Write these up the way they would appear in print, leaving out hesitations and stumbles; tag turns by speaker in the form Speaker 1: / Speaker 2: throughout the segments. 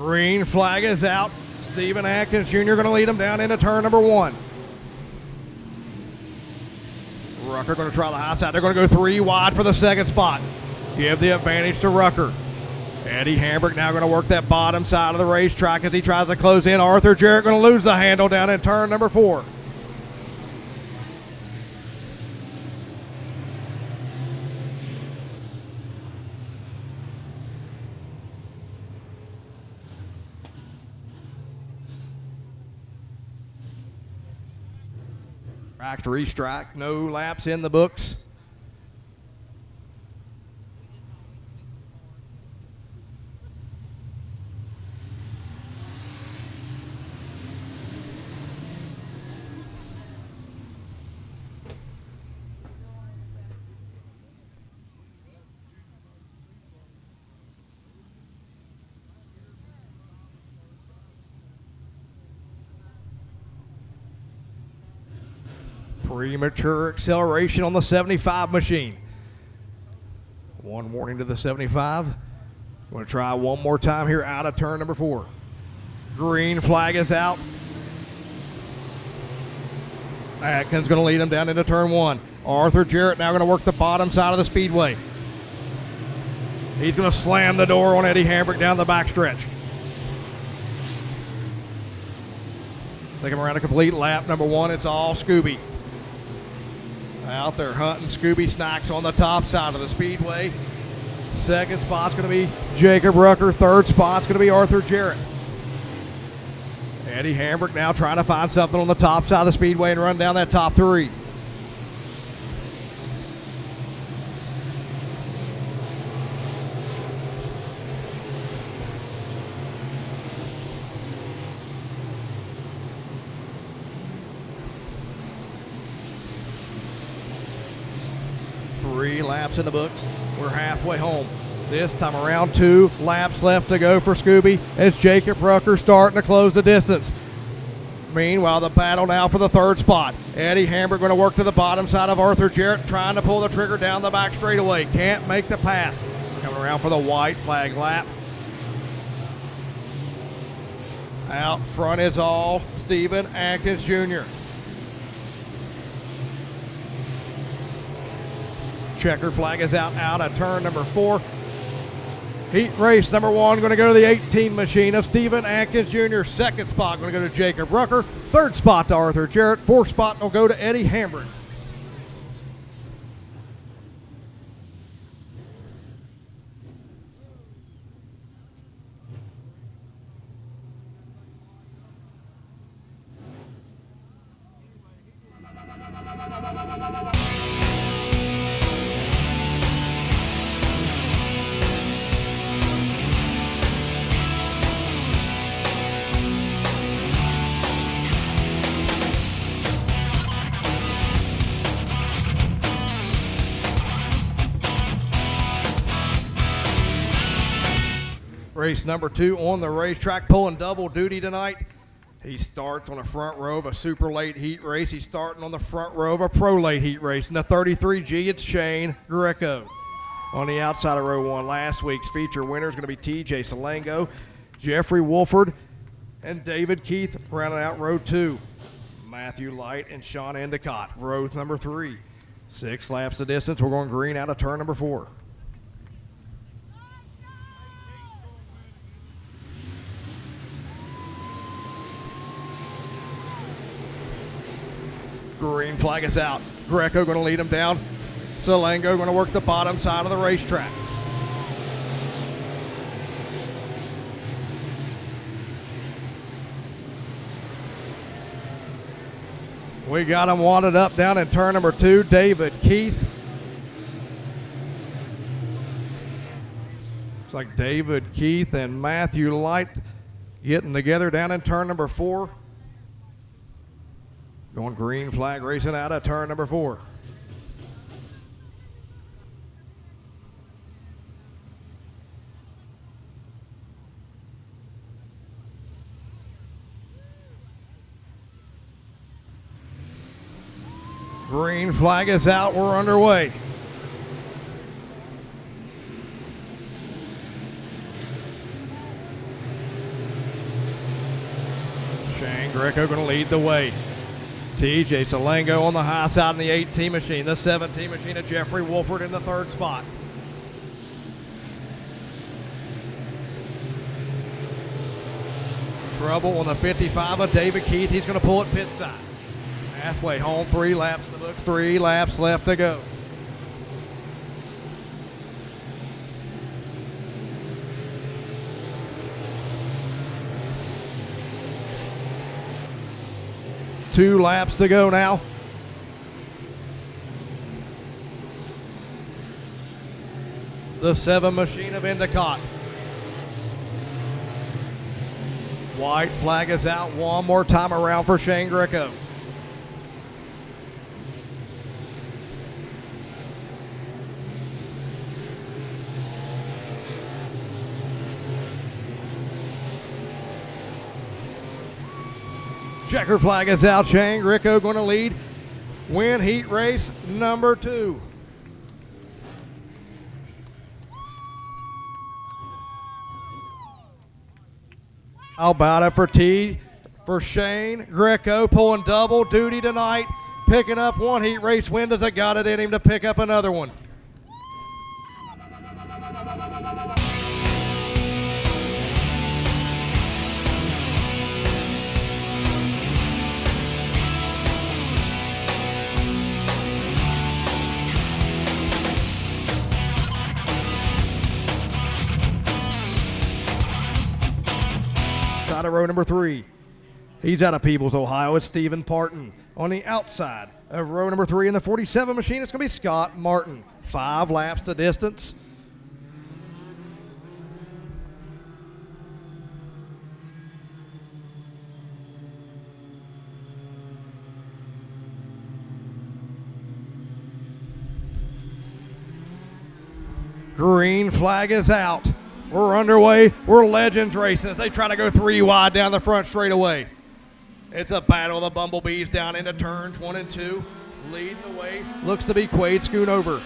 Speaker 1: Green flag is out. Stephen Atkins Jr. going to lead him down into turn number 1. Rucker going to try the high side. They're going to go 3 wide for the second spot. Give the advantage to Rucker. Eddie Hambrick now going to work that bottom side of the racetrack as he tries to close in. Arthur Jarrett going to lose the handle down in turn number 4. Factory strike, no laps in the books. Premature acceleration on the 75 machine. One warning to the 75. Going to try one more time here out of turn number 4. Green flag is out. Atkins going to lead him down into turn 1. Arthur Jarrett now going to work the bottom side of the speedway. He's going to slam the door on Eddie Hambrick down the backstretch. Take him around a complete lap. Number 1, it's all Scooby. Out there hunting Scooby Snacks on the top side of the speedway. Second spot's going to be Jacob Rucker. Third spot's going to be Arthur Jarrett. Eddie Hambrick now trying to find something on the top side of the speedway and run down that top 3. Laps in the books. We're halfway home. This time around, 2 laps left to go for Scooby as Jacob Rucker starting to close the distance. Meanwhile, the battle now for the 3rd spot. Eddie Hambrick going to work to the bottom side of Arthur Jarrett, trying to pull the trigger down the back straightaway. Can't make the pass. Coming around for the white flag lap. Out front is all Stephen Atkins Jr. Checker flag is out of turn number 4. Heat race number 1 going to go to the 18 machine of Stephen Atkins Jr. Second spot going to go to Jacob Rucker. Third spot to Arthur Jarrett. Fourth spot will go to Eddie Hambrick. Race number 2 on the racetrack, pulling double duty tonight. He starts on the front row of a super late heat race. He's starting on the front row of a pro late heat race. In the 33G, it's Shane Greco. On the outside of row 1, last week's feature winner is going to be TJ Salango, Jeffrey Wolford, and David Keith rounding out row 2. Matthew Light and Sean Endicott, row number 3. 6 laps the distance. We're going green out of turn number 4. Green flag is out. Greco going to lead him down. Salango going to work the bottom side of the racetrack. We got him wadded up down in turn number 2. David Keith. Looks like David Keith and Matthew Light getting together down in turn number 4. Going green flag racing out of turn number 4. Green flag is out. We're underway. Greco going to lead the way. TJ Salengo on the high side in the 18 machine. The 17 machine of Jeffrey Wolford in the third spot. Trouble on the 55 of David Keith. He's going to pull it pit side. Halfway home, 3 laps in the books, 3 laps left to go. Two laps to go now. The 7 machine of Endicott. White flag is out one more time around for Shane Greco. Checker flag is out. Shane Greco going to lead. Win heat race number 2. How about it for Shane Greco, pulling double duty tonight, picking up 1 heat race win. Does it got it in him to pick up another one? Out of row number 3. He's out of Peebles, Ohio. It's Stephen Parton. On the outside of row number 3 in the 47 machine, it's going to be Scott Martin. 5 laps to distance. Green flag is out. We're underway. We're Legends racing as they try to go 3 wide down the front straightaway. It's a battle of the Bumblebees down into turns 1 and 2. Leading the way looks to be Quade Schoonover.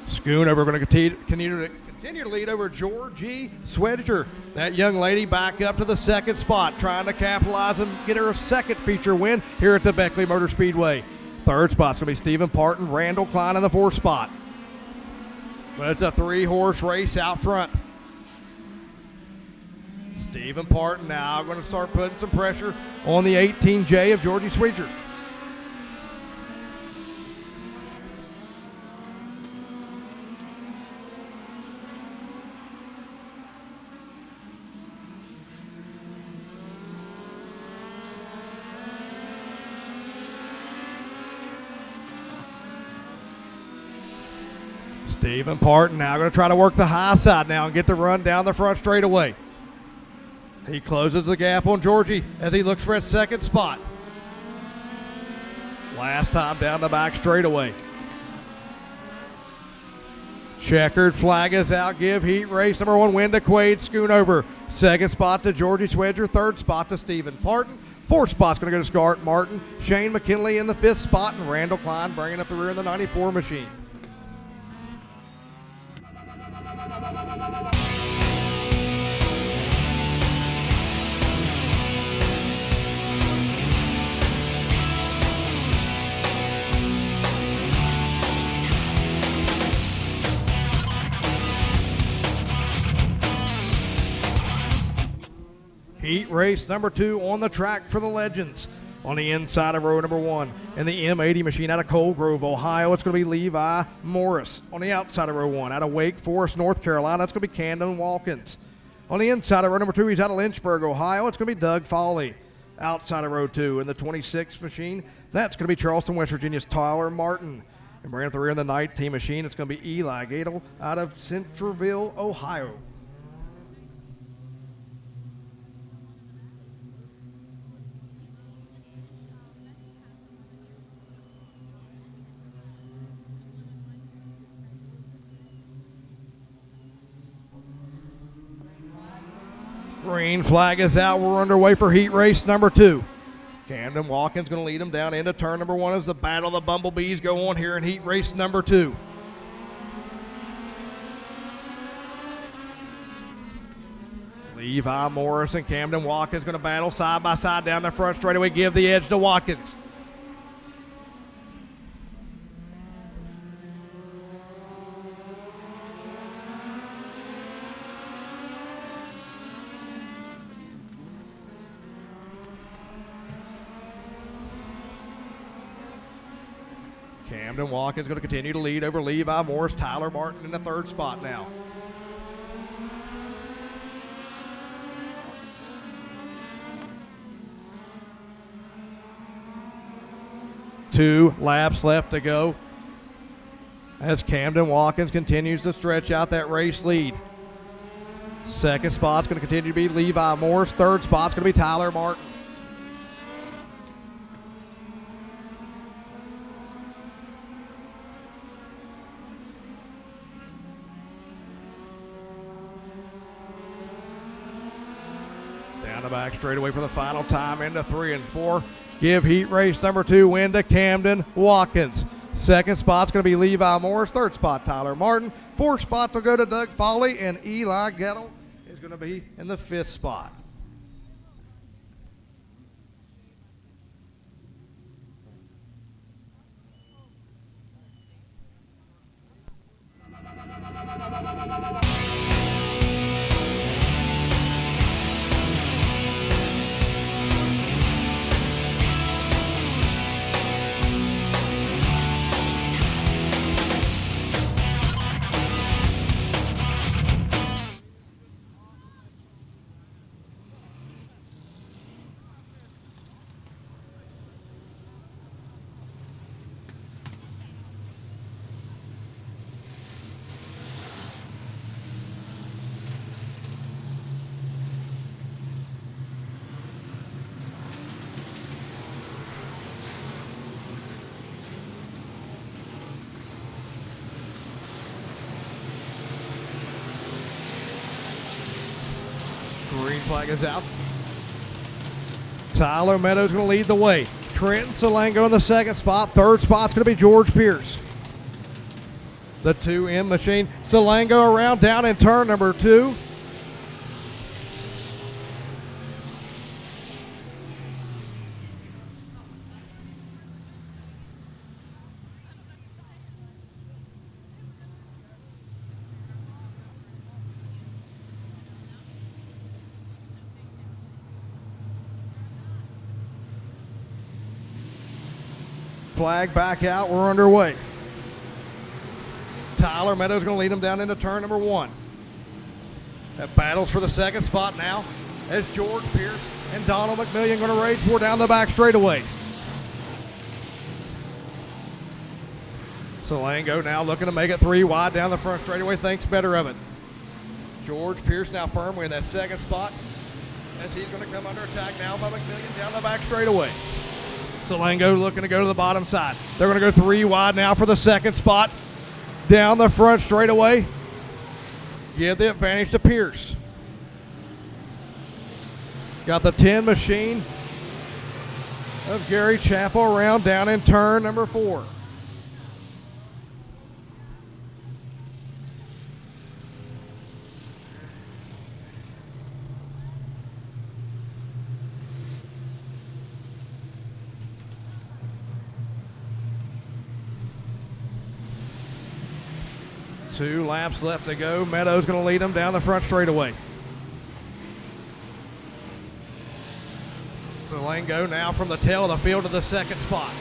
Speaker 1: Schoonover going to continue to lead over Georgie Swedger. That young lady back up to the 2nd spot, trying to capitalize and get her a 2nd feature win here at the Beckley Motor Speedway. 3rd spot's going to be Stephen Parton, Randall Klein in the 4th spot. But it's a 3-horse race out front. Stephen Parton now going to start putting some pressure on the 18J of Georgie Swedger. Stephen Parton now going to try to work the high side now and get the run down the front straightaway. He closes the gap on Georgie as he looks for his 2nd spot. Last time down the back straightaway. Checkered flag is out. Give heat race number 1 win to Quade Schoonover. 2nd spot to Georgie Swedger. 3rd spot to Stephen Parton. 4th spot's going to go to Scott Martin. Shane McKinley in the 5th spot, and Randall Klein bringing up the rear in the 94 machine. Heat race number 2 on the track for the Legends. On the inside of row number 1 in the M80 machine out of Cold Grove, Ohio, it's going to be Levi Morris. On the outside of row 1 out of Wake Forest, North Carolina, it's going to be Camden Walkins. On the inside of row number 2, he's out of Lynchburg, Ohio, it's going to be Doug Foley. Outside of row 2 in the 26 machine, that's going to be Charleston, West Virginia's Tyler Martin. And bringing up the rear in the 19 machine, it's going to be Eli Gadel out of Centreville, Ohio. Green flag is out. We're underway for heat race number 2. Camden Watkins going to lead them down into turn number 1 as the battle of the Bumblebees go on here in heat race number 2. Levi Morris and Camden Watkins going to battle side by side down the front straightaway. Give the edge to Watkins. Camden Watkins going to continue to lead over Levi Morris. Tyler Martin in the third spot now. Two laps left to go as Camden Watkins continues to stretch out that race lead. Second spot's going to continue to be Levi Morris. Third spot's going to be Tyler Martin. Down the back straightaway for the final time into 3 and 4. Give heat race number 2 win to Camden Watkins. Second spot's going to be Levi Morris. Third spot, Tyler Martin. Fourth spot will go to Doug Foley, and Eli Gettle is going to be in the 5th spot. Green flag is out. Tyler Meadows going to lead the way. Trenton Salango in the second spot. Third spot's going to be George Pierce. The 2M machine. Salango around down in turn number 2. Flag back out, we're underway. Tyler Meadows going to lead him down into turn number 1. That battles for the second spot now as George Pierce and Donald McMillion going to rage for down the back straightaway. Salango now looking to make it 3 wide down the front straightaway, thinks better of it. George Pierce now firmly in that second spot as he's going to come under attack now by McMillion down the back straightaway. Salango looking to go to the bottom side. They're going to go 3 wide now for the second spot. Down the front straightaway. Give the advantage to Pierce. Got the 10 machine of Gary Chappell around down in turn number 4. Two laps left to go. Meadows going to lead them down the front straightaway. Salango now from the tail of the field to the second spot.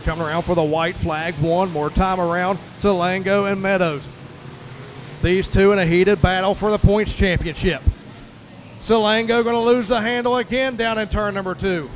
Speaker 1: Coming around for the white flag one more time around. Salango and Meadows. These two in a heated battle for the points championship. Salango going to lose the handle again down in turn number 2.